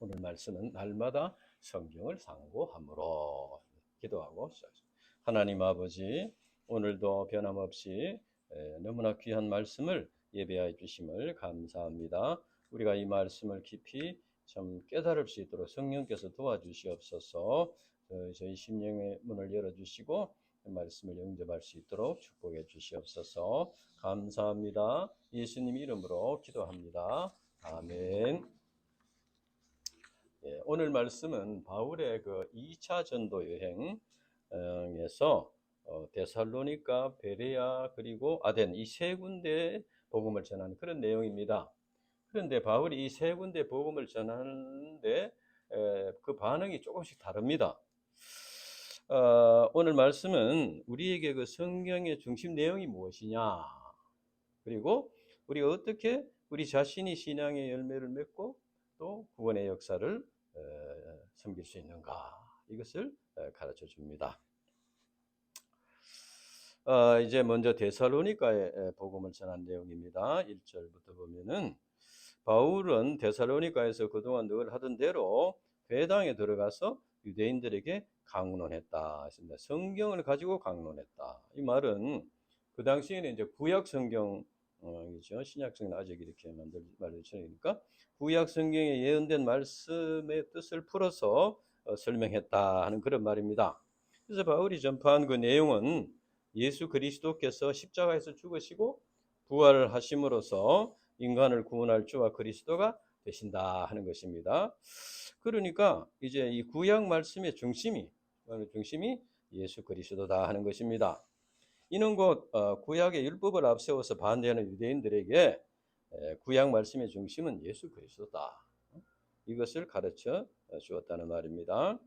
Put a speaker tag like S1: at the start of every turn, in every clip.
S1: 오늘 말씀은 날마다 성경을 상고함으로 기도하고 시작합니다. 하나님 아버지, 오늘도 변함없이 너무나 귀한 말씀을 예배해 주심을 감사합니다. 우리가 이 말씀을 깊이 참 깨달을 수 있도록 성령께서 도와주시옵소서. 저희 심령의 문을 열어주시고 말씀을 영접할 수 있도록 축복해 주시옵소서. 감사합니다. 예수님 이름으로 기도합니다. 아멘. 오늘 말씀은 바울의 그 2차 전도 여행에서 데살로니가, 베레아 그리고 아덴 이 세 군데의 복음을 전하는 그런 내용입니다. 그런데 바울이 이 세 군데 복음을 전하는데 그 반응이 조금씩 다릅니다. 오늘 말씀은 우리에게 그 성경의 중심 내용이 무엇이냐, 그리고 우리가 어떻게 우리 자신이 신앙의 열매를 맺고 또 구원의 역사를 섬길 수 있는가, 이것을 가르쳐 줍니다. 이제 먼저 데살로니가의 복음을 전한 내용입니다. 1절부터 보면은 바울은 데살로니가에서 그동안 늘 하던 대로 회당에 들어가서 유대인들에게 강론했다 했습니다. 성경을 가지고 강론했다. 이 말은 그 당시에는 이제 구약 성경 이죠. 신약 성경 아직 이렇게 말해주니까 구약 성경에 예언된 말씀의 뜻을 풀어서 설명했다 하는 그런 말입니다. 그래서 바울이 전파한 그 내용은 예수 그리스도께서 십자가에서 죽으시고 부활을 하심으로써 인간을 구원할 주와 그리스도가 되신다 하는 것입니다. 그러니까 이제 이 구약 말씀의 중심이 예수 그리스도다 하는 것입니다. 이는 곧 구약의 율법을 앞세워서 반대하는 유대인들에게 구약 말씀의 중심은 예수 그리스도다, 이것을 가르쳐 주었다는 말입니다.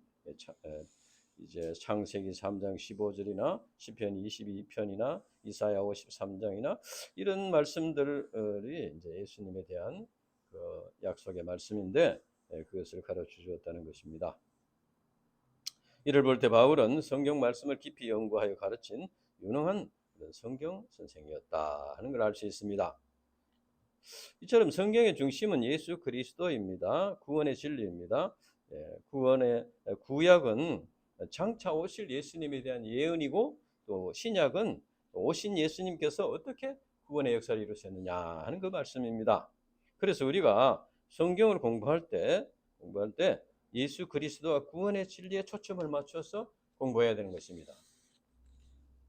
S1: 이제 창세기 3장 15절이나 시편 22편이나 이사야 53장이나 이런 말씀들이 이제 예수님에 대한 그 약속의 말씀인데 그것을 가르쳐 주었다는 것입니다. 이를 볼 때 바울은 성경 말씀을 깊이 연구하여 가르친 유능한 성경 선생이었다 하는 걸 알 수 있습니다. 이처럼 성경의 중심은 예수 그리스도입니다. 구원의 진리입니다. 구원의 구약은 장차 오실 예수님에 대한 예언이고, 또 신약은 오신 예수님께서 어떻게 구원의 역사를 이루셨느냐 하는 그 말씀입니다. 그래서 우리가 성경을 공부할 때 예수 그리스도와 구원의 진리에 초점을 맞춰서 공부해야 되는 것입니다.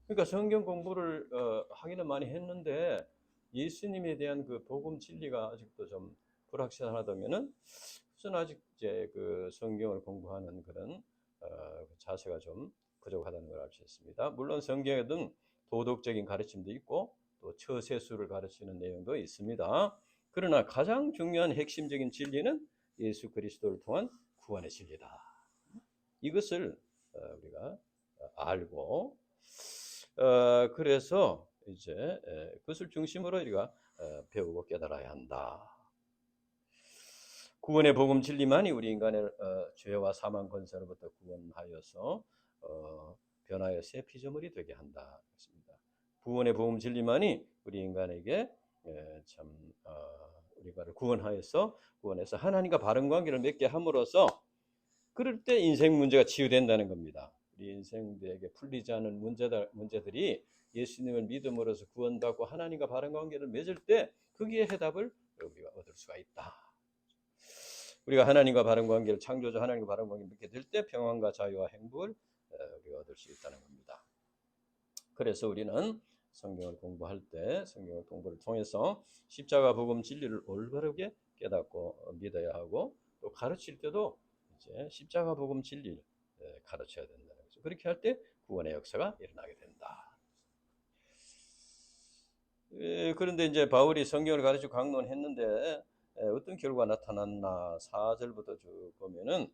S1: 그러니까 성경 공부를 하기는 많이 했는데 예수님에 대한 그 복음 진리가 아직도 좀 불확실하다면은 우선 아직 이제 그 성경을 공부하는 그런 자세가 좀 부족하다는 걸 알 수 있습니다. 물론 성경에는 도덕적인 가르침도 있고 또 처세수를 가르치는 내용도 있습니다. 그러나 가장 중요한 핵심적인 진리는 예수 그리스도를 통한 구원의 진리다. 이것을 우리가 알고 그래서 이제 그것을 중심으로 우리가 배우고 깨달아야 한다. 구원의 복음 진리만이 우리 인간의 죄와 사망 권세로부터 구원하여서 변화의 새 피조물이 되게 한다. 구원의 복음 진리만이 우리 인간에게 참 우리가를 구원해서 하나님과 바른 관계를 맺게 함으로써 그럴 때 인생 문제가 치유된다는 겁니다. 우리 인생들에게 풀리지 않은 문제들이 예수님을 믿음으로써 구원받고 하나님과 바른 관계를 맺을 때 거기에 해답을 우리가 얻을 수가 있다. 우리가 하나님과 바른 관계를 창조자 하나님과 바른 관계를 맺게 될 때 평안과 자유와 행복을 우리가 얻을 수 있다는 겁니다. 그래서 우리는 성경을 공부할 때 성경을 공부를 통해서 십자가 복음 진리를 올바르게 깨닫고 믿어야 하고, 또 가르칠 때도 이제 십자가 복음 진리를 가르쳐야 된다는 거죠. 그렇게 할 때 구원의 역사가 일어나게 된다. 그런데 이제 바울이 성경을 가르치고 강론했는데 어떤 결과가 나타났나 4절부터 쭉 보면은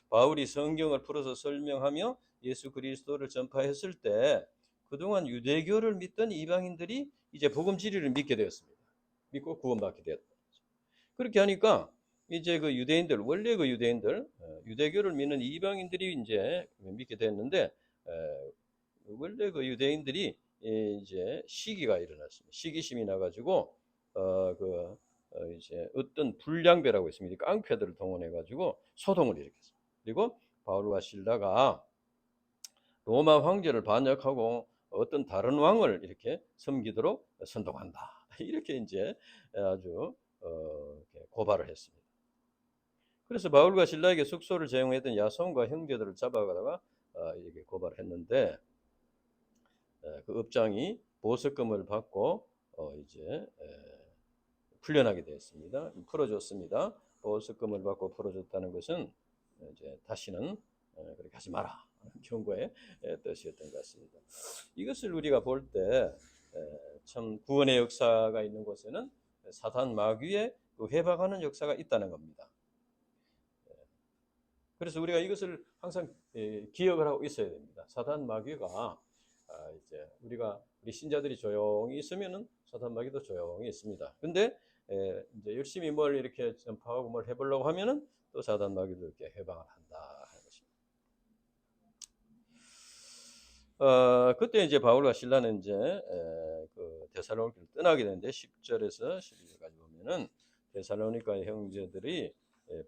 S1: 바울이 성경을 풀어서 설명하며 예수 그리스도를 전파했을 때 그동안 유대교를 믿던 이방인들이 이제 복음 진리를 믿게 되었습니다. 믿고 구원받게 되었다. 그렇게 하니까 이제 그 유대인들, 원래 그 유대인들, 유대교를 믿는 이방인들이 이제 믿게 됐는데 원래 그 유대인들이 이제 시기가 일어났습니다. 시기심이 나가지고 그 이제 어떤 불량배라고 있습니다. 깡패들을 동원해 가지고 소동을 일으켰습니다. 그리고 바울과 실라가 로마 황제를 반역하고 어떤 다른 왕을 이렇게 섬기도록 선동한다. 이렇게 이제 아주 이렇게 고발을 했습니다. 그래서 바울과 실라에게 숙소를 제공했던 야손과 형제들을 잡아가다가 이렇게 고발을 했는데 그 업장이 보석금을 받고 이제 풀려나게 되었습니다. 풀어줬습니다. 보석금을 받고 풀어줬다는 것은 이제 다시는 그렇게 하지 마라 경고의 뜻이었던 것 같습니다. 이것을 우리가 볼 때 참 구원의 역사가 있는 곳에는 사탄 마귀의 회방하는 역사가 있다는 겁니다. 그래서 우리가 이것을 항상 기억을 하고 있어야 됩니다. 사탄 마귀가 이제 우리 신자들이 조용히 있으면은 사탄 마귀도 조용히 있습니다. 근데 이제 열심히 뭘 이렇게 전파하고 뭘 해보려고 하면은 또 사탄 마귀도 이렇게 해방을 한다 하는 것입니다. 그때 이제 바울과 실라는 이제 그 데살로니가를 떠나게 되는데 10절에서 11절까지 보면은 데살로니가 형제들이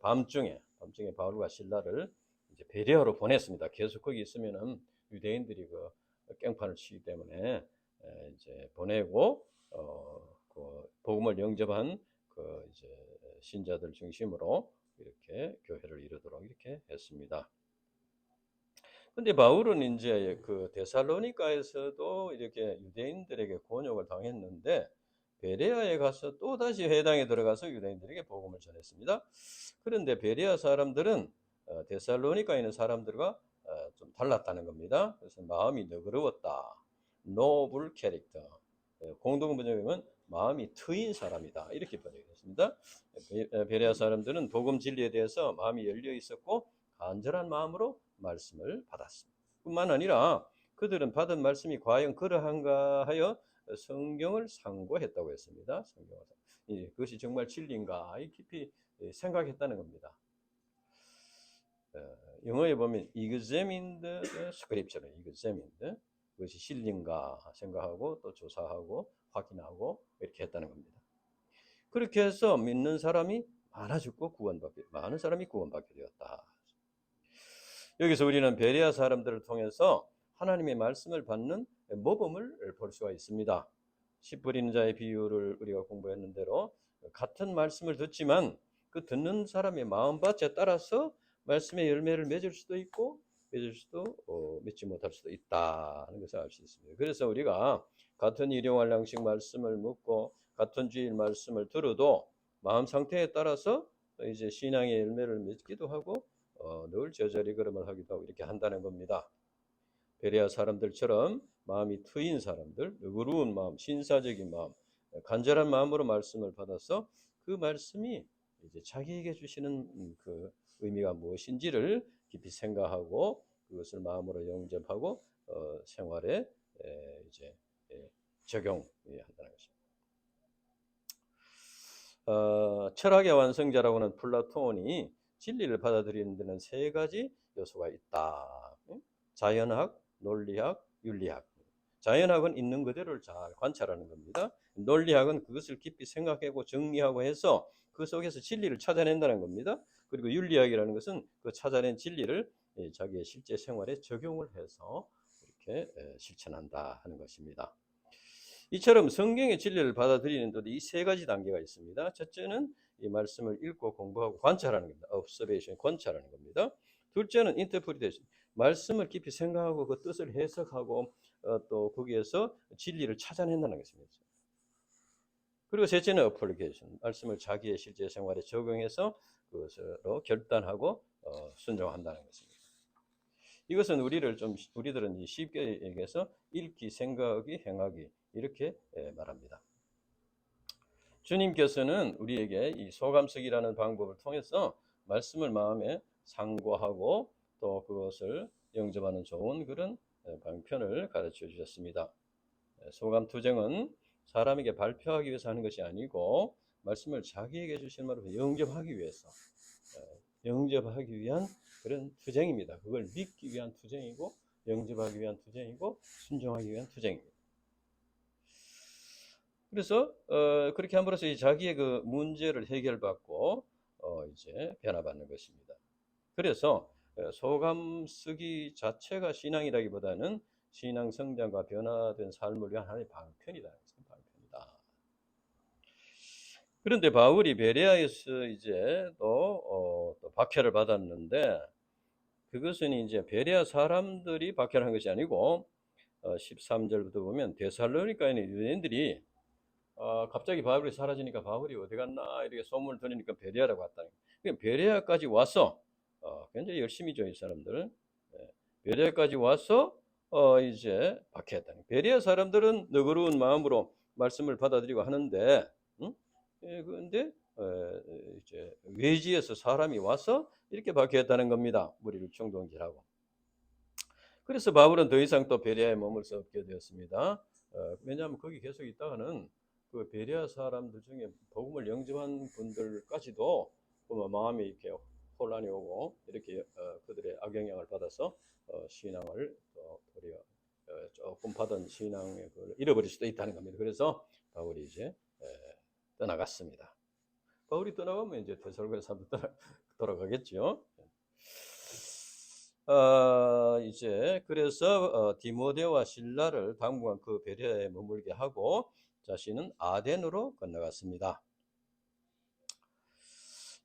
S1: 밤중에 바울과 실라를 이제 베레아로 보냈습니다. 계속 거기 있으면은 유대인들이 그 깽판을 치기 때문에 이제 보내고 그 복음을 영접한 그 이제 신자들 중심으로 이렇게 교회를 이루도록 이렇게 했습니다. 근데 바울은 이제 그 데살로니가에서도 이렇게 유대인들에게 곤욕을 당했는데 베레아에 가서 또 다시 회당에 들어가서 유대인들에게 복음을 전했습니다. 그런데 베레아 사람들은 데살로니가에 있는 사람들과 좀 달랐다는 겁니다. 그래서 마음이 너그러웠다. 노블 캐릭터. 공동 번역하면 마음이 트인 사람이다. 이렇게 번역했습니다. 베레아 사람들은 복음 진리에 대해서 마음이 열려 있었고 간절한 마음으로 말씀을 받았습니다. 뿐만 아니라 그들은 받은 말씀이 과연 그러한가 하여 성경을 상고했다고 했습니다. 그것이 정말 진리인가 깊이 생각했다는 겁니다. 영어에 보면 examined scripture, examined 그것이 진리인가 생각하고 또 조사하고 확인하고 이렇게 했다는 겁니다. 그렇게 해서 믿는 사람이 많아졌고 많은 사람이 구원받게 되었다. 여기서 우리는 베레아 사람들을 통해서 하나님의 말씀을 받는 모범을 볼 수가 있습니다. 씨 뿌리는 자의 비유를 우리가 공부했는 대로 같은 말씀을 듣지만 그 듣는 사람의 마음밭에 따라서 말씀의 열매를 맺을 수도 있고 맺을 수도 맺지 못할 수도 있다는 것을 알 수 있습니다. 그래서 우리가 같은 일용할 양식 말씀을 묻고 같은 주일 말씀을 들어도 마음 상태에 따라서 이제 신앙의 열매를 맺기도 하고 늘 저절히 걸음을 하기도 하고 이렇게 한다는 겁니다. 베레아 사람들처럼 마음이 트인 사람들, 너그러운 마음, 신사적인 마음, 간절한 마음으로 말씀을 받아서 그 말씀이 이제 자기에게 주시는 그 의미가 무엇인지를 깊이 생각하고 그것을 마음으로 영접하고 생활에 이제 적용한다는 것입니다. 철학의 완성자라고는 플라톤이 진리를 받아들이는 데는 세 가지 요소가 있다. 자연학, 논리학, 윤리학. 자연학은 있는 그대로를 잘 관찰하는 겁니다. 논리학은 그것을 깊이 생각하고 정리하고 해서 그 속에서 진리를 찾아낸다는 겁니다. 그리고 윤리학이라는 것은 그 찾아낸 진리를 자기의 실제 생활에 적용을 해서 이렇게 실천한다 하는 것입니다. 이처럼 성경의 진리를 받아들이는 데도 이 세 가지 단계가 있습니다. 첫째는 이 말씀을 읽고 공부하고 관찰하는 겁니다. observation, 관찰하는 겁니다. 둘째는 interpretation, 말씀을 깊이 생각하고 그 뜻을 해석하고 또 거기에서 진리를 찾아낸다는 것입니다. 그리고 셋째는 application, 말씀을 자기의 실제 생활에 적용해서 그것으로 결단하고 순종한다는 것입니다. 이것은 우리들은 쉽게 얘기해서 읽기, 생각하기, 행하기 이렇게 말합니다. 주님께서는 우리에게 이 소감석이라는 방법을 통해서 말씀을 마음에 상고하고 또 그것을 영접하는 좋은 그런 방편을 가르쳐 주셨습니다. 소감투정은 사람에게 발표하기 위해서 하는 것이 아니고 말씀을 자기에게 주신 말로 영접하기 위해서 영접하기 위한 그런 투쟁입니다. 그걸 믿기 위한 투쟁이고 영접하기 위한 투쟁이고 순종하기 위한 투쟁입니다. 그래서 그렇게 함으로써 이 자기의 그 문제를 해결받고 이제 변화받는 것입니다. 그래서 소감 쓰기 자체가 신앙이라기보다는 신앙 성장과 변화된 삶을 위한 하나의 방편이다. 방편이다. 그런데 바울이 베레아에서 이제 또 박해를 받았는데 그것은 이제 베레아 사람들이 박해를 한 것이 아니고 13절부터 보면 데살로니가에 있는 유대인들이 갑자기 바울이 사라지니까 바울이 어디 갔나 이렇게 소문을 들으니까 베레아라고 왔다는 거예요. 베레아까지 와서 굉장히 열심히죠, 이 사람들은. 예, 베레아까지 와서 이제 박해했다는 거예요. 베레아 사람들은 너그러운 마음으로 말씀을 받아들이고 하는데, 응? 그런데 이제 외지에서 사람이 와서 이렇게 박해했다는 겁니다. 무리를 총동질하고. 그래서 바울은 더 이상 또 베레아에 머물 수 없게 되었습니다. 왜냐하면 거기 계속 있다가는 그 베레아 사람들 중에 복음을 영접한 분들까지도 마음이 이렇게 혼란이 오고 이렇게 그들의 악영향을 받아서 신앙을 도리어 조금 받은 신앙의 걸 잃어버릴 수도 있다는 겁니다. 그래서 바울이 이제 떠나갔습니다. 바울이 떠나가면 이제 데살로니가 사람들 돌아가겠죠. 이제 그래서 디모데와 실라를 당분간 그 베레아에 머물게 하고 자신은 아덴으로 건너갔습니다.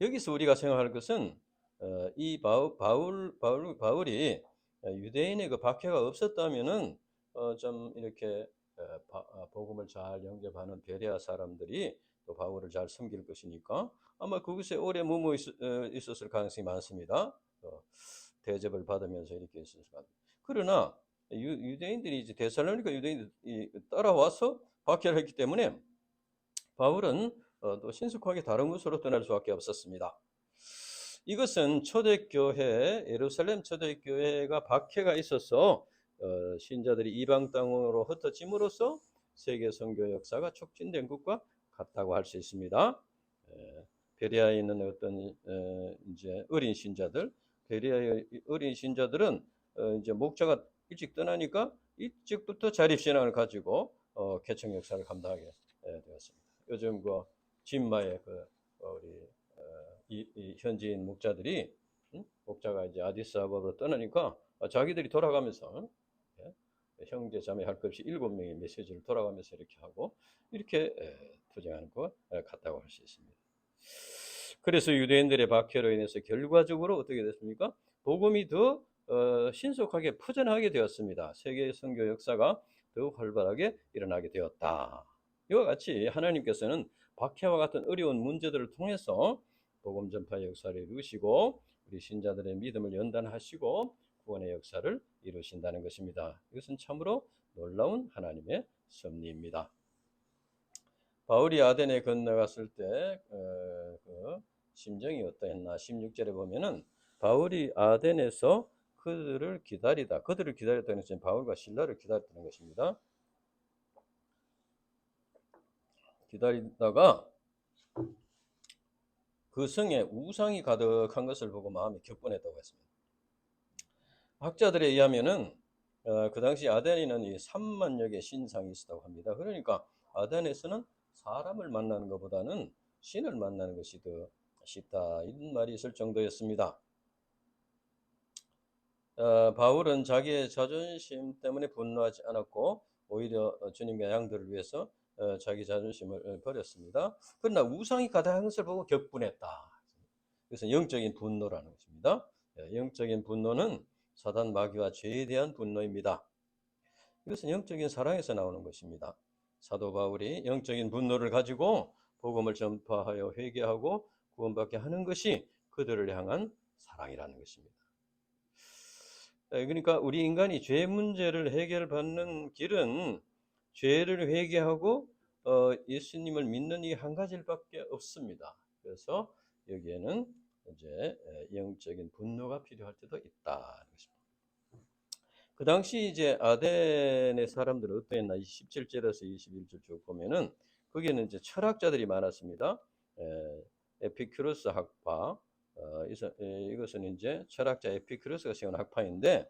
S1: 여기서 우리가 생각할 것은 이 바울이 유대인의 그 박해가 없었다면은 좀 이렇게 복음을 잘 영접하는 베레아 사람들이 또 바울을 잘 섬길 것이니까 아마 그곳에 오래 머무 있었을 가능성이 많습니다. 대접을 받으면서 이렇게 있었을 것 같아요. 그러나 유대인들이 이제 데살로니가 유대인들이 따라와서 박해를 했기 때문에 바울은 또 신속하게 다른 곳으로 떠날 수밖에 없었습니다. 이것은 초대교회, 예루살렘 초대교회가 박해가 있어서 신자들이 이방 땅으로 흩어짐으로써 세계 선교 역사가 촉진된 것과 같다고 할 수 있습니다. 베레아에 있는 어떤 이제 어린 신자들, 베레아의 어린 신자들은 이제 목자가 일찍 떠나니까 일찍부터 자립신앙을 가지고 개척 역사를 감당하게 되었습니다. 요즘 그 진마의 그 우리 이 현지인 목자들이 목자가 이제 아디스아바바로 떠나니까 자기들이 돌아가면서 형제 자매 할 것 없이 7명의 메시지를 돌아가면서 이렇게 하고 이렇게 투쟁하는 것 같다고 할 수 있습니다. 그래서 유대인들의 박해로 인해서 결과적으로 어떻게 됐습니까? 복음이 더 신속하게 퍼져나가게 되었습니다. 세계 선교 역사가 더욱 활발하게 일어나게 되었다. 이와 같이 하나님께서는 박해와 같은 어려운 문제들을 통해서 복음 전파 역사를 이루시고 우리 신자들의 믿음을 연단하시고 구원의 역사를 이루신다는 것입니다. 이것은 참으로 놀라운 하나님의 섭리입니다. 바울이 아덴에 건너갔을 때 그 심정이 어떠했나 16절에 보면은 바울이 아덴에서 그들을 기다렸다는 것은 바울과 실라를 기다렸다는 것입니다. 기다리다가 그 성에 우상이 가득한 것을 보고 마음이 격분했다고 했습니다. 학자들에 의하면은 그 당시 아덴에는 이 3만여 개 신상이 있었다고 합니다. 그러니까 아덴에서는 사람을 만나는 것보다는 신을 만나는 것이 더 쉽다 이런 말이 있을 정도였습니다. 바울은 자기의 자존심 때문에 분노하지 않았고 오히려 주님과 양들을 위해서 자기 자존심을 버렸습니다. 그러나 우상이 가득한 것을 보고 격분했다. 그래서 영적인 분노라는 것입니다. 영적인 분노는 사단 마귀와 죄에 대한 분노입니다. 이것은 영적인 사랑에서 나오는 것입니다. 사도 바울이 영적인 분노를 가지고 복음을 전파하여 회개하고 구원받게 하는 것이 그들을 향한 사랑이라는 것입니다. 그러니까 우리 인간이 죄 문제를 해결받는 길은 죄를 회개하고 예수님을 믿는 이 한 가지밖에 없습니다. 그래서 여기에는 이제 영적인 분노가 필요할 때도 있다. 그 당시 이제 아덴의 사람들은 어떠했나? 17절에서 21절 쭉 보면은 거기에는 이제 철학자들이 많았습니다. 에피큐로스 학파, 이것은 이제 철학자 에피큐로스가 세운 학파인데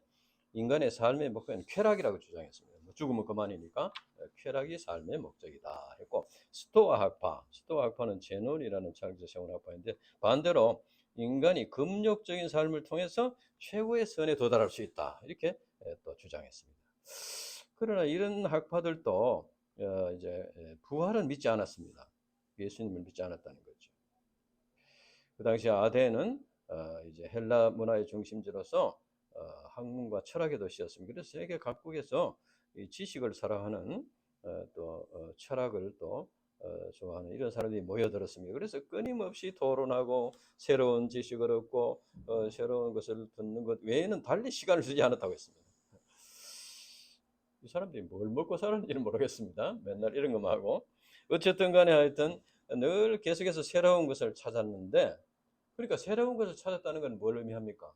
S1: 인간의 삶의 목표는 쾌락이라고 주장했습니다. 죽으면 그만이니까 쾌락이 삶의 목적이다 했고, 스토아 학파는 제논이라는 철학에서 세운 학파인데, 반대로 인간이 금욕적인 삶을 통해서 최고의 선에 도달할 수 있다 이렇게 또 주장했습니다. 그러나 이런 학파들도 이제 부활은 믿지 않았습니다. 예수님을 믿지 않았다는 거죠. 그 당시 아덴은 이제 헬라 문화의 중심지로서 학문과 철학의 도시였습니다. 그래서 세계 각국에서 이 지식을 사랑하는 또 철학을 또 좋아하는 이런 사람들이 모여들었습니다. 그래서 끊임없이 토론하고 새로운 지식을 얻고 새로운 것을 듣는 것 외에는 달리 시간을 쓰지 않았다고 했습니다. 이 사람들이 뭘 먹고 사는지는 모르겠습니다. 맨날 이런 것만 하고. 어쨌든 간에 하여튼 늘 계속해서 새로운 것을 찾았는데, 그러니까 새로운 것을 찾았다는 건 뭘 의미합니까?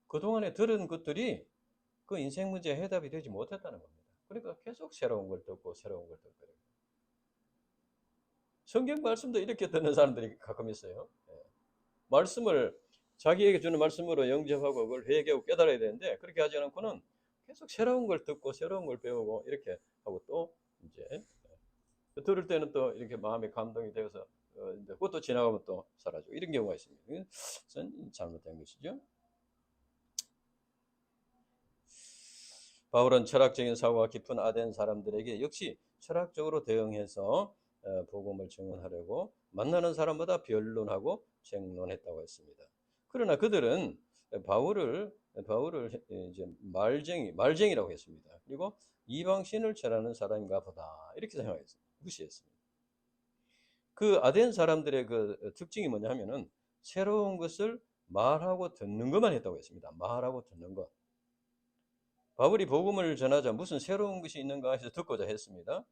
S1: 그동안에 들은 것들이 그 인생 문제에 해답이 되지 못했다는 겁니다. 그러니까 계속 새로운 걸 듣고 새로운 걸 듣고. 성경 말씀도 이렇게 듣는 사람들이 가끔 있어요. 말씀을 자기에게 주는 말씀으로 영접하고 그걸 회개하고 깨달아야 되는데, 그렇게 하지 않고는 계속 새로운 걸 듣고 새로운 걸 배우고 이렇게 하고, 또 이제 들을 때는 또 이렇게 마음이 감동이 되어서 그것도 지나가면 또 사라지고 이런 경우가 있습니다. 이건 잘못된 것이죠. 바울은 철학적인 사고가 깊은 아덴 사람들에게 역시 철학적으로 대응해서 복음을 증언하려고 만나는 사람마다 변론하고 쟁론했다고 했습니다. 그러나 그들은 바울을 이제 말쟁이라고 했습니다. 그리고 이방신을 절하는 사람인가 보다 이렇게 생각했습니다. 무시했습니다. 그 아덴 사람들의 그 특징이 뭐냐면은 새로운 것을 말하고 듣는 것만 했다고 했습니다. 말하고 듣는 것. 바울이 복음을 전하자 무슨 새로운 것이 있는가 해서 듣고자 했습니다.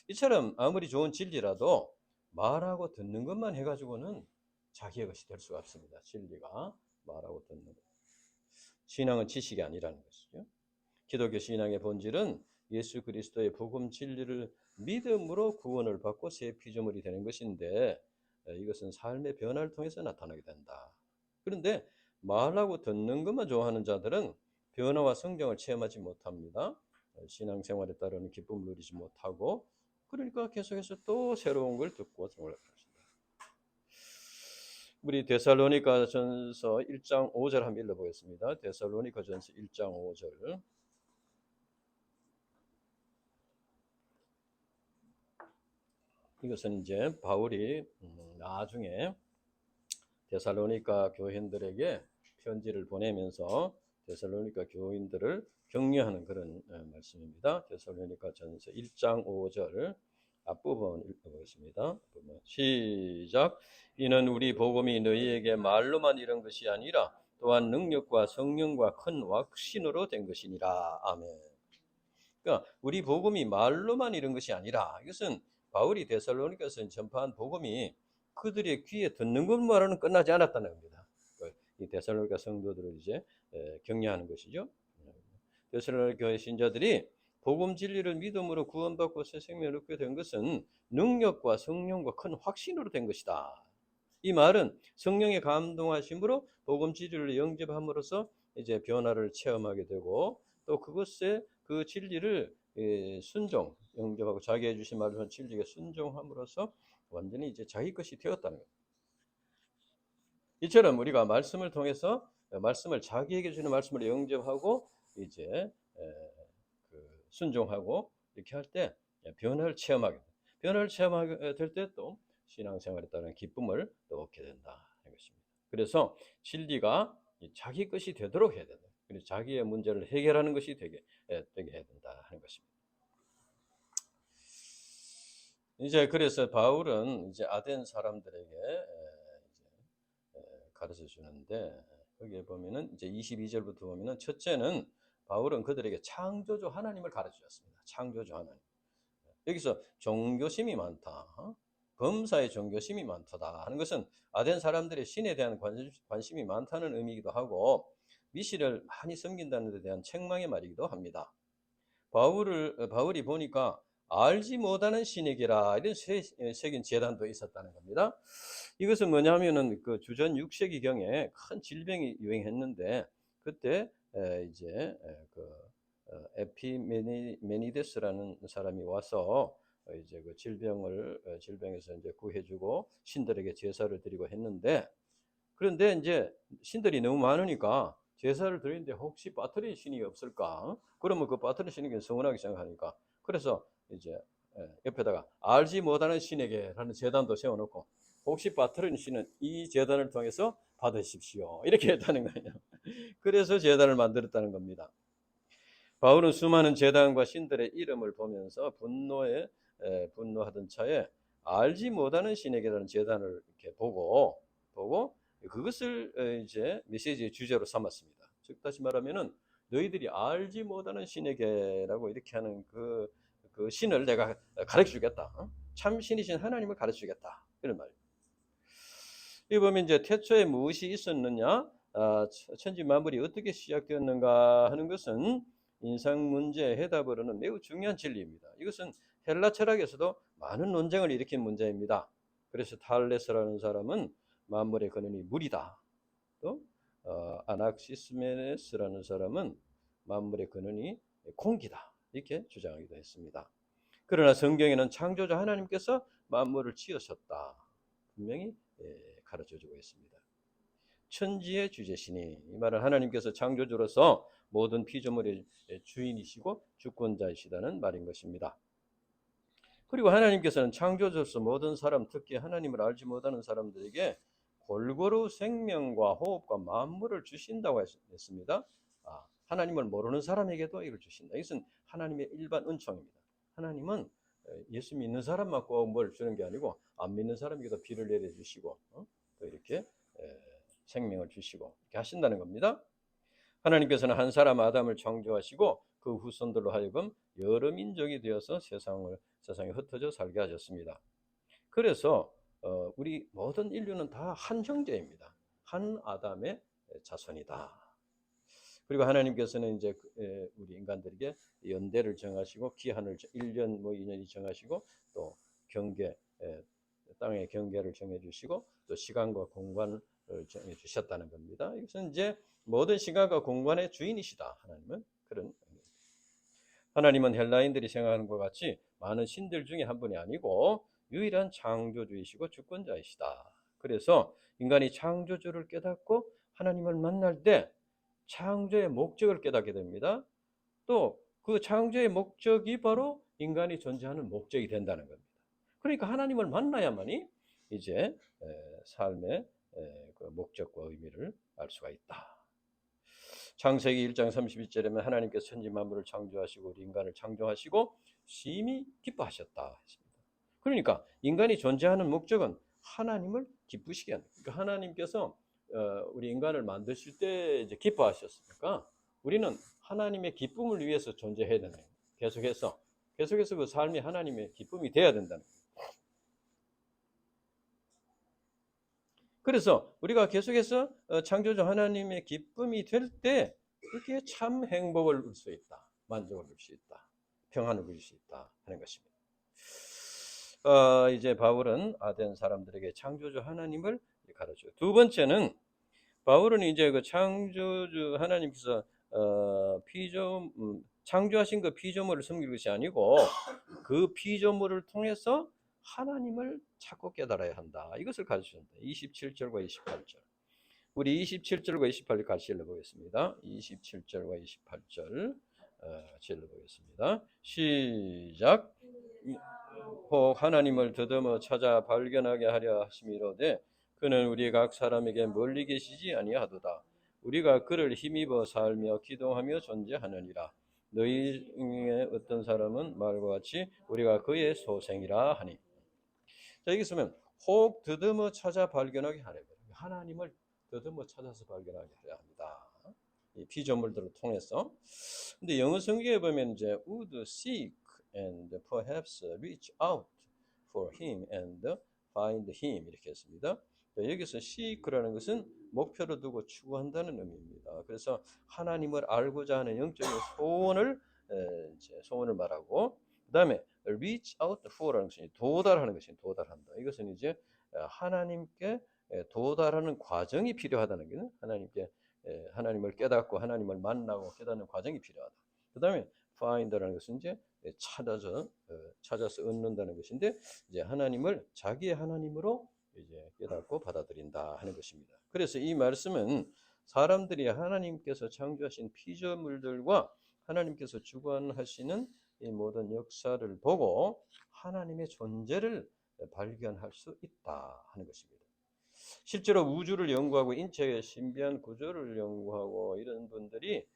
S1: 이처럼 아무리 좋은 진리라도 말하고 듣는 것만 해가지고는 자기의 것이 될 수가 없습니다. 진리가 말하고 듣는 것. 신앙은 지식이 아니라는 것이죠. 기독교 신앙의 본질은 예수 그리스도의 복음 진리를 믿음으로 구원을 받고 새 피조물이 되는 것인데, 이것은 삶의 변화를 통해서 나타나게 된다. 그런데 말하고 듣는 것만 좋아하는 자들은 변화와 성장을 체험하지 못합니다. 신앙생활에 따르는 기쁨을 누리지 못하고, 그러니까 계속해서 또 새로운 걸 듣고 생각을 합니다. 우리 데살로니가전서 1장 5절 한번 읽어보겠습니다. 데살로니가전서 1장 5절. 이것은 이제 바울이 나중에 데살로니가 교인들에게 편지를 보내면서 데살로니가 교인들을 격려하는 그런 말씀입니다. 데살로니가전서 1장 5절 앞부분 읽어보겠습니다. 시작. 이는 우리 복음이 너희에게 말로만 이런 것이 아니라 또한 능력과 성령과 큰 확신으로 된 것이니라. 아멘. 그러니까 우리 복음이 말로만 이런 것이 아니라, 이것은 바울이 데살로니가서 전파한 복음이 그들의 귀에 듣는 것만으로는 끝나지 않았다는 겁니다. 이 데살로니가 성도들을 이제 격려하는 것이죠. 데살로니가 교회 신자들이 복음 진리를 믿음으로 구원받고 새 생명을 얻게 된 것은 능력과 성령과 큰 확신으로 된 것이다. 이 말은 성령의 감동하심으로 복음 진리를 영접함으로써 이제 변화를 체험하게 되고, 또 그것에 그 진리를 영접하고 자기가 주신 말을 진리에 순종함으로써 완전히 이제 자기 것이 되었다는 거예요. 이처럼 우리가 말씀을 통해서 말씀을 자기에게 주는 말씀을 영접하고 이제 순종하고 이렇게 할 때 변화를 체험하게 됩니다. 변화를 체험하게 될 때 또 신앙생활에 따른 기쁨을 또 얻게 된다 하는 것입니다. 그래서 진리가 자기 것이 되도록 해야 된다. 그래서 자기의 문제를 해결하는 것이 되게 해야 된다 하는 것입니다. 이제 그래서 바울은 이제 아덴 사람들에게 가르쳐 주는데, 여기에 보면은 이제 22절부터 보면은 첫째는 바울은 그들에게 창조주 하나님을 가르쳐 줬습니다. 창조주 하나님. 여기서 종교심이 많다, 범사의 종교심이 많다 하는 것은 아덴 사람들의 신에 대한 관심이 많다는 의미이기도 하고, 미시를 많이 섬긴다는 데 대한 책망의 말이기도 합니다. 바울이 보니까 알지 못하는 신에게라 이런 새긴 재단도 있었다는 겁니다. 이것은 뭐냐면은 그 주전 6세기경에 큰 질병이 유행했는데, 그때 이제 그 에피메니데스라는 사람이 와서 이제 그 질병에서 이제 구해주고 신들에게 제사를 드리고 했는데, 그런데 이제 신들이 너무 많으니까 제사를 드리는데 혹시 빠뜨린 신이 없을까? 그러면 그 빠뜨린 신에게 서운하게 생각하니까, 그래서 이제 옆에다가 알지 못하는 신에게라는 제단도 세워놓고, 혹시 빠뜨린 신은 이 제단을 통해서 받으십시오, 이렇게 했다는 거예요. 그래서 제단을 만들었다는 겁니다. 바울은 수많은 제단과 신들의 이름을 보면서 분노하던 차에 알지 못하는 신에게라는 제단을 이렇게 보고 그것을 이제 메시지의 주제로 삼았습니다. 즉 다시 말하면은 너희들이 알지 못하는 신에게라고 이렇게 하는 그 신을 내가 가르쳐 주겠다. 참 신이신 하나님을 가르쳐 주겠다. 그런 말입니다. 이 보면 이제 태초에 무엇이 있었느냐, 천지 만물이 어떻게 시작되었는가 하는 것은 인상 문제의 해답으로는 매우 중요한 진리입니다. 이것은 헬라 철학에서도 많은 논쟁을 일으킨 문제입니다. 그래서 탈레스라는 사람은 만물의 근원이 물이다. 또 아낙시스메네스라는 사람은 만물의 근원이 공기다. 이렇게 주장하기도 했습니다. 그러나 성경에는 창조자 하나님께서 만물을 지으셨다. 분명히 가르쳐주고 있습니다. 천지의 주제시니, 이 말은 하나님께서 창조주로서 모든 피조물의 주인이시고 주권자이시다는 말인 것입니다. 그리고 하나님께서는 창조주로서 모든 사람, 특히 하나님을 알지 못하는 사람들에게 골고루 생명과 호흡과 만물을 주신다고 했습니다. 하나님을 모르는 사람에게도 이걸 주신다. 이것은 하나님의 일반 은총입니다. 하나님은 예수 믿는 사람만 꼭 뭘 주는 게 아니고 안 믿는 사람에게도 비를 내려주시고 또 이렇게 생명을 주시고 이렇게 하신다는 겁니다. 하나님께서는 한 사람 아담을 창조하시고 그 후손들로 하여금 여러 민족이 되어서 세상에 흩어져 살게 하셨습니다. 그래서 우리 모든 인류는 다 한 형제입니다. 한 아담의 자손이다. 그리고 하나님께서는 이제 우리 인간들에게 연대를 정하시고 기한을 1년 2년이 정하시고 또 경계, 땅의 경계를 정해 주시고 또 시간과 공간을 정해 주셨다는 겁니다. 이것은 이제 모든 시간과 공간의 주인이시다. 하나님은 헬라인들이 생각하는 것 같이 많은 신들 중에 한 분이 아니고 유일한 창조주이시고 주권자이시다. 그래서 인간이 창조주를 깨닫고 하나님을 만날 때 창조의 목적을 깨닫게 됩니다. 또 그 창조의 목적이 바로 인간이 존재하는 목적이 된다는 겁니다. 그러니까 하나님을 만나야만이 이제 삶의 그 목적과 의미를 알 수가 있다. 창세기 1장 32절에는 하나님께서 천지 만물을 창조하시고 우리 인간을 창조하시고 심히 기뻐하셨다 했습니다. 그러니까 인간이 존재하는 목적은 하나님을 기쁘시게 하는. 그러니까 하나님께서 우리 인간을 만드실 때 이제 기뻐하셨으니까 우리는 하나님의 기쁨을 위해서 존재해야 되는 거예요. 계속해서 그 삶이 하나님의 기쁨이 돼야 된다는 거예요. 그래서 우리가 계속해서 창조주 하나님의 기쁨이 될 때 그게 참 행복을 누릴 수 있다, 만족을 누릴 수 있다, 평안을 누릴 수 있다 하는 것입니다. 이제 바울은 아덴 사람들에게 창조주 하나님을 가르쳐요. 두 번째는 바울은 이제 그 창조주 하나님께서 창조하신 그 피조물을 섬길 것이 아니고 그 피조물을 통해서 하나님을 찾고 깨달아야 한다. 이것을 가르치는다. 27절과 28절. 우리 27절과 28절 같이 읽어보겠습니다. 27절과 28절 같이 읽어보겠습니다. 시작. 혹 하나님을 더듬어 찾아 발견하게 하려 하심이로되 그는 우리 각 사람에게 멀리 계시지 아니하도다. 우리가 그를 힘입어 살며 기도하며 존재하느니라. 너희 중에 어떤 사람은 말과 같이 우리가 그의 소생이라 하니. 자, 여기 있으면 혹 더듬어 찾아 발견하게 하려. 하나님을 더듬어 찾아서 발견하게 하려 합니다. 이 피조물들을 통해서. 근데 영어 성경에 보면 이제 would seek and perhaps reach out for him and find him 이렇게 했습니다. 여기서 seek라는 것은 목표로 두고 추구한다는 의미입니다. 그래서 하나님을 알고자 하는 영적인 소원을 말하고, 그다음에 reach out for라는 것이 도달하는 것이 도달한다. 이것은 이제 하나님께 도달하는 과정이 필요하다는 게 하나님을 깨닫고 하나님을 만나고 깨닫는 과정이 필요하다. 그다음에 find라는 것은 이제 찾아서 얻는다는 것인데, 이제 하나님을 자기의 하나님으로 이제 깨닫고 받아들인다 하는 것입니다. 그래서 이 말씀은 사람들이 하나님께서 창조하신 피조물들과 하나님께서 주관하시는 이 모든 역사를 보고 하나님의 존재를 발견할 수 있다 하는 것입니다. 실제로 우주를 연구하고 인체의 신비한 구조를 연구하고 이런 분들이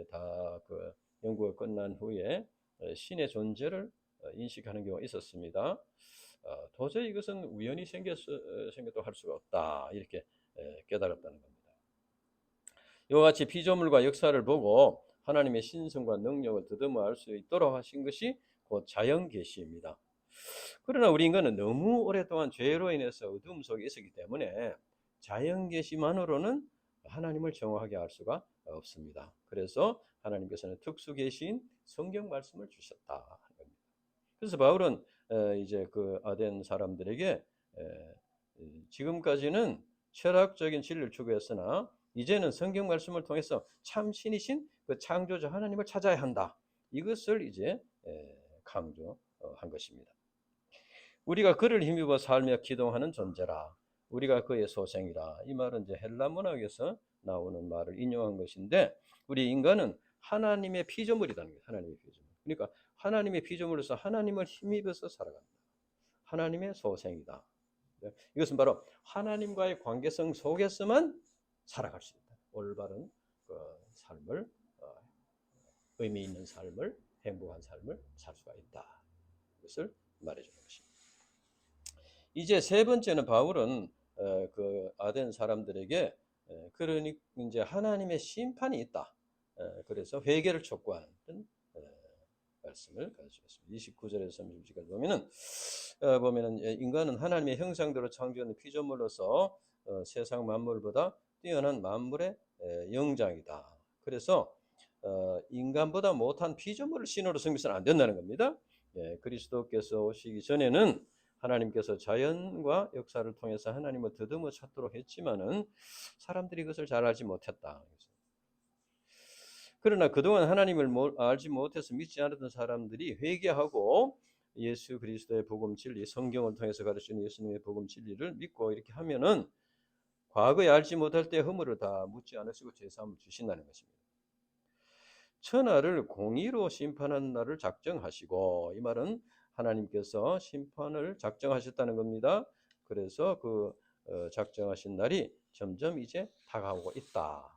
S1: 다 그 연구가 끝난 후에 신의 존재를 인식하는 경우가 있었습니다. 도저히 이것은 우연히 생겼도 할 수가 없다, 이렇게 깨달았다는 겁니다. 이와 같이 피조물과 역사를 보고 하나님의 신성과 능력을 더듬어 알 수 있도록 하신 것이 곧 자연 계시입니다. 그러나 우리 인간은 너무 오랫동안 죄로 인해서 어둠 속에 있었기 때문에 자연 계시만으로는 하나님을 정확하게 알 수가 없습니다. 그래서 하나님께서는 특수 계신 성경 말씀을 주셨다 하는 겁니다. 그래서 바울은 이제 그 아덴 사람들에게 지금까지는 철학적인 진리를 추구했으나 이제는 성경 말씀을 통해서 참 신이신 그 창조자 하나님을 찾아야 한다, 이것을 이제 강조한 것입니다. 우리가 그를 힘입어 살며 기동하는 존재라, 우리가 그의 소생이라. 이 말은 이제 헬라 문학에서 나오는 말을 인용한 것인데, 우리 인간은 하나님의 피조물이라는 거예요. 하나님의 피조물. 그러니까 하나님의 피조물로서 하나님을 힘입어서 살아간다. 하나님의 소생이다. 이것은 바로 하나님과의 관계성 속에서만 살아갈 수 있다. 올바른 삶을, 의미 있는 삶을, 행복한 삶을 살 수가 있다. 이것을 말해주는 것입니다. 이제 세 번째는 바울은 그 아덴 사람들에게 그러니 이제 하나님의 심판이 있다, 그래서 회개를 촉구하는 말씀을 가르치셨습니다. 29절에서 30절까지 보면은 인간은 하나님의 형상대로 창조된 피조물로서 세상 만물보다 뛰어난 만물의 영장이다. 그래서 인간보다 못한 피조물을 신으로 섬기서는 안 된다는 겁니다. 그리스도께서 오시기 전에는 하나님께서 자연과 역사를 통해서 하나님을 더듬어 찾도록 했지만은 사람들이 그것을 잘 알지 못했다. 그러나 그동안 하나님을 알지 못해서 믿지 않았던 사람들이 회개하고 예수 그리스도의 복음 진리, 성경을 통해서 가르치는 예수님의 복음 진리를 믿고 이렇게 하면은 과거에 알지 못할 때 허물을 다 묻지 않으시고 제사함을 주신다는 것입니다. 천하를 공의로 심판하는 날을 작정하시고, 이 말은 하나님께서 심판을 작정하셨다는 겁니다. 그래서 그 작정하신 날이 점점 이제 다가오고 있다.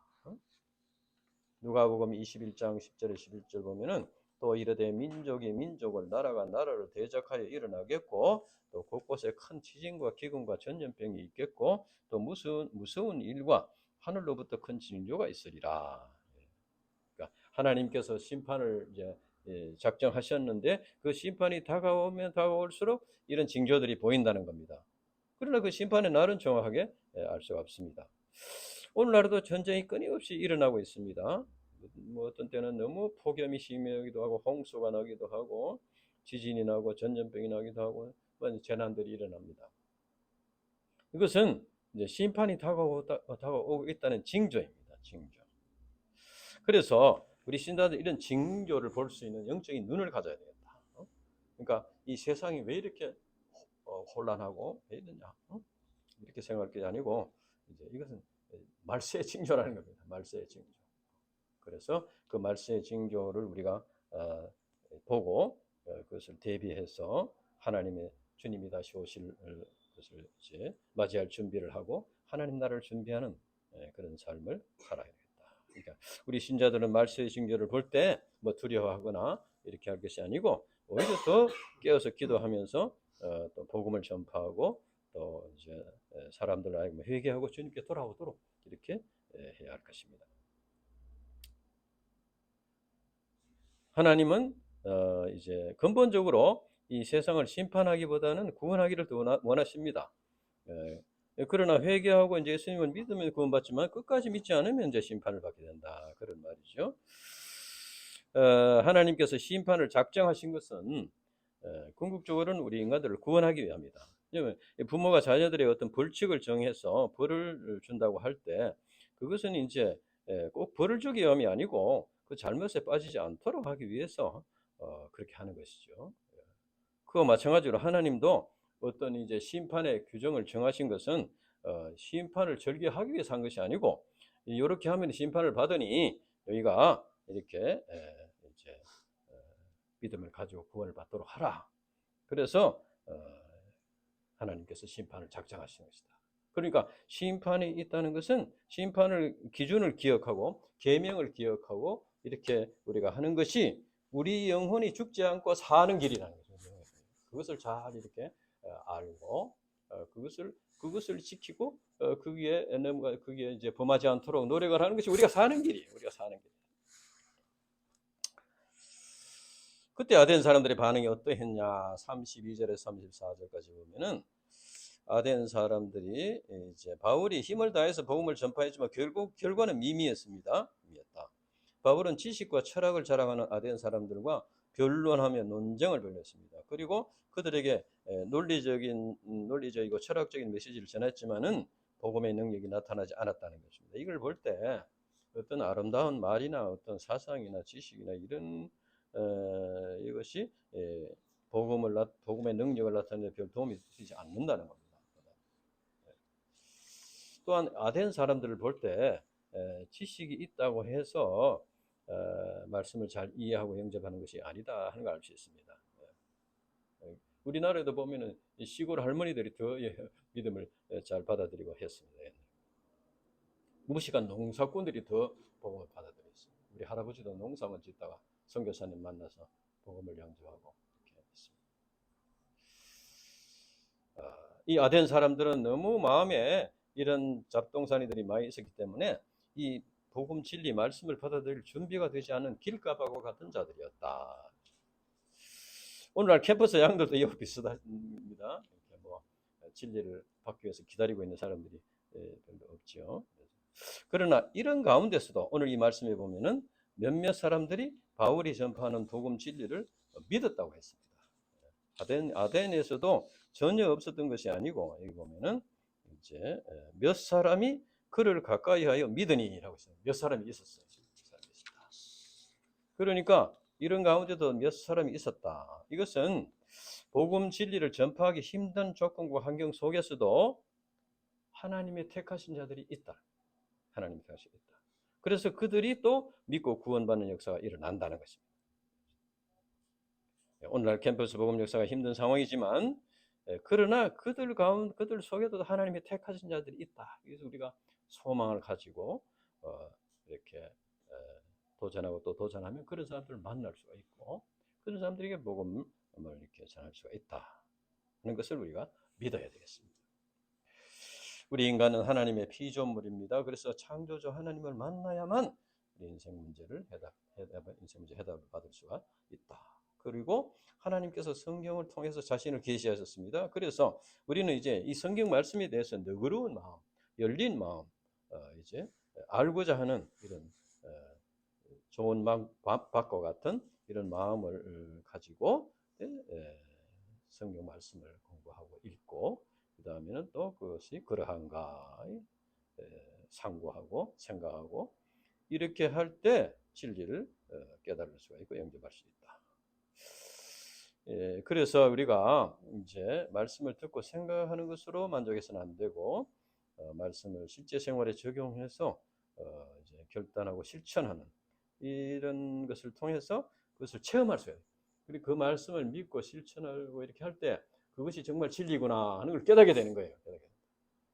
S1: 누가복음 21장 10절에 11절 보면은 또 이르되 민족이 민족을 나라가 나라를 대적하여 일어나겠고 또 곳곳에 큰 지진과 기근과 전염병이 있겠고 또 무서운 일과 하늘로부터 큰 징조가 있으리라. 그러니까 하나님께서 심판을 이제 작정하셨는데 그 심판이 다가오면 다가올수록 이런 징조들이 보인다는 겁니다. 그러나 그 심판의 날은 정확하게 알 수가 없습니다. 오늘날에도 전쟁이 끊임없이 일어나고 있습니다. 뭐 어떤 때는 너무 폭염이 심하기도 하고 홍수가 나기도 하고 지진이 나고 전염병이 나기도 하고 재난들이 일어납니다. 이것은 이제 심판이 다가오고 있다는 징조입니다. 징조. 그래서 우리 신자들 이런 징조를 볼 수 있는 영적인 눈을 가져야 되겠다. 그러니까 이 세상이 왜 이렇게 혼란하고 왜 이러냐, 이렇게 생각할 게 아니고 이제 이것은 말세의 징조라는 겁니다. 말세의 징조. 그래서 그 말세의 징조를 우리가 보고 그것을 대비해서 하나님의 주님이 다시 오실 것을 이제 맞이할 준비를 하고 하나님 나라를 준비하는 그런 삶을 살아야 되겠다. 그러니까 우리 신자들은 말세의 징조를 볼 때 뭐 두려워하거나 이렇게 할 것이 아니고 오히려 더 깨어서 기도하면서 또 복음을 전파하고 또 이제 사람들 알고 회개하고 주님께 돌아오도록 이렇게 해야 할 것입니다. 하나님은 이제 근본적으로 이 세상을 심판하기보다는 구원하기를 더 원하십니다. 그러나 회개하고 이제 예수님을 믿으면 구원받지만 끝까지 믿지 않으면 이제 심판을 받게 된다, 그런 말이죠. 하나님께서 심판을 작정하신 것은 궁극적으로는 우리 인간들을 구원하기 위함이다. 부모가 자녀들의 어떤 벌칙을 정해서 벌을 준다고 할 때 그것은 이제 꼭 벌을 주기 위함이 아니고 그 잘못에 빠지지 않도록 하기 위해서 그렇게 하는 것이죠. 그와 마찬가지로 하나님도 어떤 이제 심판의 규정을 정하신 것은 심판을 절개하기 위해서 한 것이 아니고 이렇게 하면 심판을 받으니 너희가 이렇게 이제 믿음을 가지고 구원을 받도록 하라. 그래서 하나님께서 심판을 작정하신 것이다. 그러니까 심판이 있다는 것은 심판을 기준을 기억하고 계명을 기억하고 이렇게 우리가 하는 것이 우리 영혼이 죽지 않고 사는 길이라는 거죠. 그것을 잘 이렇게 알고 그것을 지키고 거기에 이제 범하지 않도록 노력을 하는 것이 우리가 사는 길이에요. 우리가 사는 길. 그때 아덴 사람들의 반응이 어떠했냐? 32절에서 34절까지 보면은 아덴 사람들이 이제 바울이 힘을 다해서 복음을 전파했지만 결과는 미미했습니다. 미미했다. 바울은 지식과 철학을 자랑하는 아덴 사람들과 변론하며 논쟁을 벌였습니다. 그리고 그들에게 논리적이고 철학적인 메시지를 전했지만은 복음의 능력이 나타나지 않았다는 것입니다. 이걸 볼 때 어떤 아름다운 말이나 어떤 사상이나 지식이나 이런 이것이 복음의 능력을 나타내는 별 도움이 되지 않는다는 겁니다. 또한 아덴 사람들을 볼 때 지식이 있다고 해서 말씀을 잘 이해하고 영접하는 것이 아니다 하는 걸 알 수 있습니다. 우리나라에도 보면은 시골 할머니들이 더 믿음을 잘 받아들이고 했습니다. 무식한 농사꾼들이 더 복음을 받아들였습니다. 우리 할아버지도 농사만 짓다가 선교사님 만나서 복음을 양조하고 이렇게 했습니다. 이 아덴 사람들은 너무 마음에 이런 잡동사니들이 많이 있었기 때문에 이 복음 진리 말씀을 받아들일 준비가 되지 않은 길가박과 같은 자들이었다. 오늘날 캠퍼스 양들도 이와 비슷합니다. 뭐 진리를 받기 위해서 기다리고 있는 사람들이 별로 없죠. 그러나 이런 가운데서도 오늘 이 말씀에 보면은 몇몇 사람들이 바울이 전파하는 복음 진리를 믿었다고 했습니다. 아덴에서도 전혀 없었던 것이 아니고 여기 보면은 이제 몇 사람이 그를 가까이하여 믿으니라고 했어요. 몇 사람이 있었어요. 그러니까 이런 가운데도 몇 사람이 있었다. 이것은 복음 진리를 전파하기 힘든 조건과 환경 속에서도 하나님의 택하신 자들이 있다. 하나님의 택하신 자들이 있다. 그래서 그들이 또 믿고 구원받는 역사가 일어난다는 것입니다. 오늘날 캠퍼스 복음 역사가 힘든 상황이지만 그러나 그들 속에도 하나님의 택하신 자들이 있다. 그래서 우리가 소망을 가지고 이렇게 도전하고 또 도전하면 그런 사람들을 만날 수가 있고 그런 사람들에게 복음을 이렇게 전할 수가 있다 하는 것을 우리가 믿어야 되겠습니다. 우리 인간은 하나님의 피조물입니다. 그래서 창조주 하나님을 만나야만 우리 인생 문제를 해답을 받을 수가 있다. 그리고 하나님께서 성경을 통해서 자신을 계시하셨습니다. 그래서 우리는 이제 이 성경 말씀에 대해서 너그러운 마음, 열린 마음, 이제 알고자 하는 이런 좋은 밥과 같은 이런 마음을 가지고 성경 말씀을 공부하고 읽고 그 다음에는 또 그것이 그러한가 상고하고 생각하고 이렇게 할 때 진리를 깨달을 수가 있고 영접할 수 있다. 그래서 우리가 이제 말씀을 듣고 생각하는 것으로 만족해서는 안 되고 말씀을 실제 생활에 적용해서 이제 결단하고 실천하는 이런 것을 통해서 그것을 체험할 수 있어요. 그리고 그 말씀을 믿고 실천하고 이렇게 할 때 그것이 정말 진리구나 하는 걸 깨닫게 되는 거예요.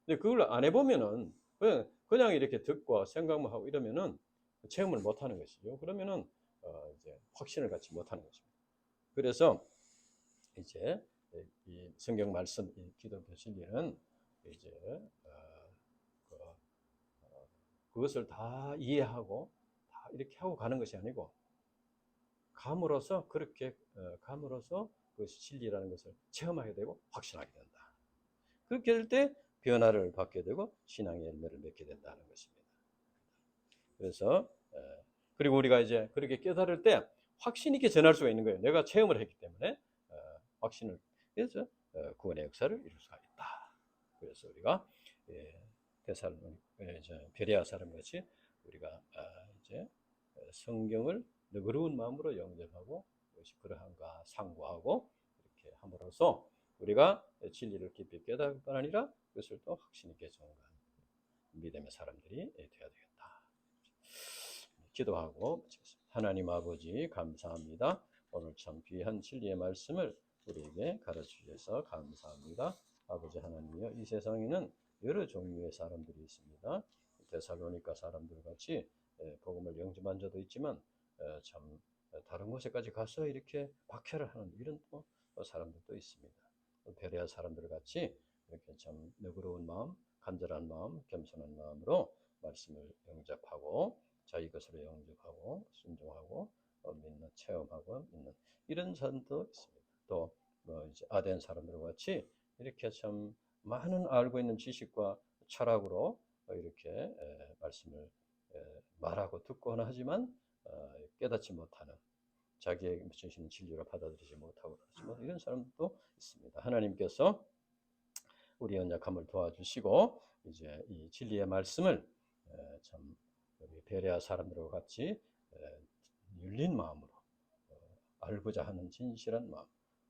S1: 근데 그걸 안 해보면은 그냥 이렇게 듣고 생각만 하고 이러면은 체험을 못 하는 것이죠. 그러면은 이제 확신을 갖지 못하는 것입니다. 그래서 이제 이 성경 말씀, 이 기독교 진리는 이제 그것을 다 이해하고 다 이렇게 하고 가는 것이 아니고 감으로써 그것이 진리라는 것을 체험하게 되고 확신하게 된다. 그렇게 될 때 변화를 받게 되고 신앙의 열매를 맺게 된다는 것입니다. 그래서 그리고 우리가 이제 그렇게 깨달을 때 확신 있게 전할 수가 있는 거예요. 내가 체험을 했기 때문에 확신을 해서 구원의 역사를 이룰 수가 있다. 그래서 우리가 베레아 사람 같이 우리가 이제 성경을 너그러운 마음으로 영접하고 그것이 그러한가 상고하고 이렇게 함으로써 우리가 진리를 깊이 깨달을 뿐 아니라 그것을 또 확신 있게 전가하는 믿음의 사람들이 되어야 되겠다. 기도하고 마치겠습니다. 하나님 아버지 감사합니다. 오늘 참 귀한 진리의 말씀을 우리에게 가르치셔서 감사합니다. 아버지 하나님이여, 이 세상에는 여러 종류의 사람들이 있습니다. 데살로니가 사람들 같이 복음을 영접한 자도 있지만 참 다른 곳에까지 가서 이렇게 박해를 하는 이런 또 사람들도 있습니다. 베레아 사람들 같이 이렇게 참 너그러운 마음, 간절한 마음, 겸손한 마음으로 말씀을 영접하고 자기 것으로 영접하고 순종하고 믿는, 체험하고 믿는 이런 사람도 있습니다. 또 이제 아덴 사람들과 같이 이렇게 참 많은 알고 있는 지식과 철학으로 이렇게 말씀을 말하고 듣고는 하지만 깨닫지 못하는, 자기에게 주시는 진리를 받아들이지 못하고 그렇지만 이런 사람도 있습니다. 하나님께서 우리 연약함을 도와주시고 이제 이 진리의 말씀을 참 우리 베레아 사람들과 같이 열린 마음으로 알고자 하는 진실한 마음,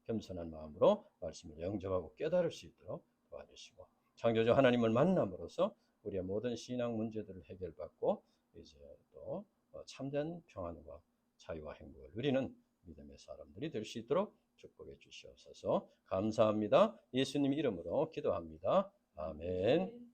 S1: 겸손한 마음으로 말씀을 영접하고 깨달을 수 있도록 도와주시고, 창조주 하나님을 만남으로써 우리의 모든 신앙 문제들을 해결받고 이제 또 참된 평안과 자유와 행복을 누리는 믿음의 사람들이 될 수 있도록 축복해 주시옵소서. 감사합니다. 예수님 이름으로 기도합니다. 아멘.